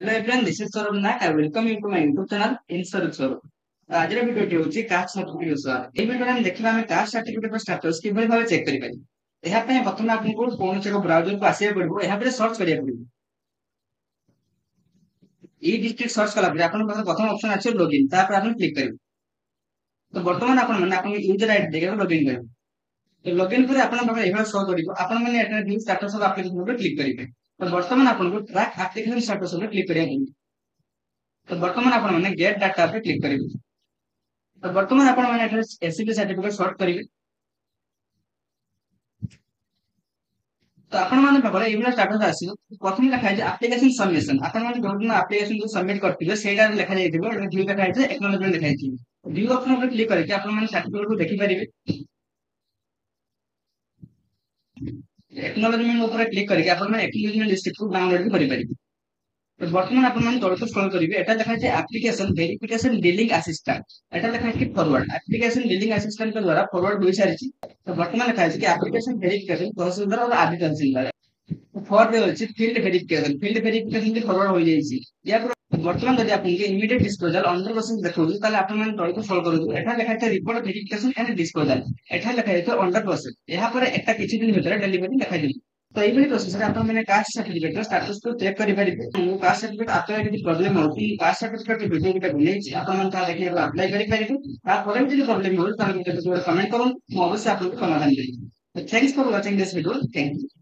Hello everyone, this is Saurabh Naik. I welcome you to my YouTube channel Insurance Saurabh। ଆଜିର ଭିଡିଓଟି ହେଉଛି caste certificate ବିଷୟରେ। ଏହି ଭିଡିଓରେ ଆମେ ଦେଖିବା ଆମେ କାଷ୍ଟ ସାର୍ଟିଫିକେଟର ଷ୍ଟାଟସ କିଭଳି ଭାବେ ଚେକ୍ କରିପାରିବା। ଏହା ପାଇଁ ପ୍ରଥମେ ଆପଣଙ୍କୁ କୌଣସି ଏକ ବ୍ରାଉଜରକୁ ଆସିବାକୁ ପଡିବ। ଏହା ପରେ ସର୍ଚ୍ଚ କରିବାକୁ ପଡିବ। ଇ ଡିଷ୍ଟ୍ରିକ୍ଟ ସର୍ଚ୍ଚ କଲା ପରେ ଆପଣଙ୍କ ପାଖରେ ପ୍ରଥମ ଅପସନ ଆସିବ ଲଗଇନ। ତାପରେ ଆପଣ କ୍ଲିକ କରିବେ। ତ ବର୍ତ୍ତମାନ ଆପଣ ମାନେ ଆପଣଙ୍କ ୟୁଜର ଆଇଡି ଦେଇକି ଲଗଇନ କରିବେ। ତ ଲଗଇନ ପରେ ଆପଣଙ୍କ ପାଖରେ ଏଭଳି ଶୋ କରିବ। ଆପଣ ମାନେ ଏଠାରେ ଭ୍ୟୁ ଷ୍ଟାଟସ ଅଫ ଆପ୍ଲିକେସନ ଉପରେ କ୍ଲିକ କରିବେ। ତ ବର୍ତ୍ତମାନ ଆପଣଙ୍କୁ ଟ୍ରାକ୍ ଆପ୍ଲିକେସନ ଷ୍ଟାଟସ ଉପରେ କ୍ଲିକ କରିବାକୁ ପଡିବ। ତ ବର୍ତ୍ତମାନ ଆପଣ ମାନେ ଗେଟ୍ ଡାଟା ଉପରେ କ୍ଲିକ କରିବେ। ତ ବର୍ତ୍ତମାନ ଆପଣ ମାନେ ଏଠାରେ ଏସିପି ସାର୍ଟିଫିକେଟ ସର୍ଟ କରିବେ। ତ ଆପଣ ମାନେ ପାଖରେ ଏଇଭଳିଆ ଷ୍ଟାଟସ ଆସିବ। ପ୍ରଥମେ ଲେଖା ହେଇଛି ଆପ୍ଲିକେସନ ସବମିଶନ। ଆପଣ ମାନେ ଯୋଉଦିନ ଆପ୍ଲିକେସନ ଯୋଉ ସବମିଟ କରିଥିବେ ସେଇଟା ଲେଖା ଯାଇଥିବ। ଏଠି ଭ୍ୟୁ ଲେଖା ହେଇଥିବ, ଏକନଲେଜମେଣ୍ଟ ଲେଖା ହେଇଥିବ। ଭ୍ୟୁ ଅପସନ ଉପରେ କ୍ଲିକ କରିକି ଆପଣ ମାନେ ସାର୍ଟିଫିକେଟକୁ ଦେଖିପାରିବେ। ଏକନଲେଜମେଣ୍ଟ ଉପରେ କ୍ଲିକ କରିକି ଆପଣ ମାନେ ଏକନଲେଜମେଣ୍ଟ ରିସିପ୍ଟକୁ ଡାଉନଲୋଡ ବି କରିପାରିବେ। ତ ବର୍ତ୍ତମାନ ଆପଣ ମାନେ ତଳକୁ ସ୍କ୍ରୋଲ କରିବେ। ଏଟା ଲେଖା ହେଇଛି ଆପ୍ଲିକେସନ ଭେରିଫିକେସନ ଡିଲିଂ ଆସିଷ୍ଟାଣ୍ଟ। ଏଟା ଲେଖା ହେଇଛି ଫରୱାର୍ଡ। ଆପ୍ଲିକେସନ ଡିଲିଂ ଆସିଷ୍ଟାଣ୍ଟଙ୍କ ଦ୍ୱାରା ଫରୱାର୍ଡ ହୋଇସାରିଛି। ତ ବର୍ତ୍ତମାନ ଲେଖା ହେଇଛି କି ଆପ୍ଲିକେସନ ଭେରିଫିକେସନ ତହସିଲଦାର और आदि तहसीलदार फॉर रे ଅଛି ଫିଲ୍ଡ ଭେରିଫିକେସନ ବି ଫରୱାର୍ଡ ହୋଇଯାଇଛି। ୟା ପରେ ବର୍ତ୍ତମାନ ଯଦି ଆପଣଙ୍କୁ ଇମିଡିଏଟ ଡିସକ୍ଲୋଜର ଅଣ୍ଡର ପ୍ରୋସେସ ଦେଖାଉଛି ତାହେଲେ ଆପଣମାନେ ତଳକୁ ସ୍କ୍ରୋଲ କରନ୍ତୁ। ଏଠାରେ ଲେଖା ହେଇଥିବ ରିପୋର୍ଟ ଭେରିଫିକେସନ ଏଣ୍ଡ ଡିସକ୍ଲୋଜର। ଏଠାରେ ଲେଖା ହେଇଥିବ ଅଣ୍ଡର ପ୍ରୋସେସ। ଏହା ପରେ ଏଟା କିଛି ଦିନ ଭିତରେ ଡେଲିଭରି ଲେଖାଯିବ। ତ ଏଇଭଳି ପ୍ରୋସେସରେ ଆପଣ ମାନେ କାଷ୍ଟ ସାର୍ଟିଫିକେଟର ଷ୍ଟାଟସକୁ ଚେକ୍ କରିପାରିବେ। ମୁଁ କାଷ୍ଟ ସାର୍ଟିଫିକେଟ ଆପ୍ଲାଏ କିଛି ପ୍ରୋବ୍ଲେମ ହଉଛି କାଷ୍ଟ ସାର୍ଟିଫିକେଟ ଭିଡିଓ ଗୋଟେ ବନେଇଛି ଆପଣମାନେ ତାହା ଦେଖି ଆପ୍ଲାଏ କରିପାରିବେ। ତାପରେ ବି ଯଦି ପ୍ରୋବ୍ଲେମ ହଉଛି ତାହେଲେ ମତେ କମେଣ୍ଟ କରନ୍ତୁ, ମୁଁ ଅବশ্যଇ ଆପଣଙ୍କୁ ସମାଧାନ ଦେବି। Thanks for watching this video. Thank you.